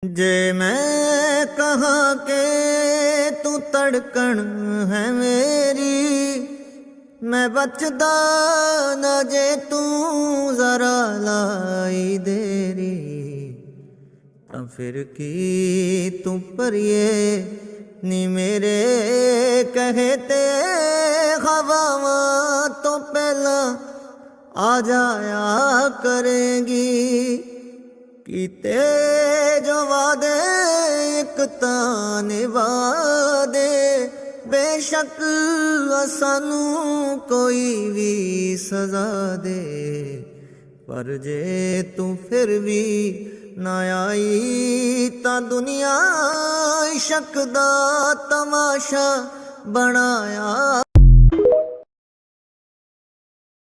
जे मैं कहा के तू तड़कन है मेरी, मैं बचदा न जे तू जरा लाई देरी। तो फिर की तू परिए नी मेरे कहे ते हवावां तो पहला आ जाया करेंगी। कीते जो वादे एक तां निभादे, बेशक सानू कोई भी सजा दे। पर जे तू फिर भी ना आई तां दुनिया इश्क दा तमाशा बनाया।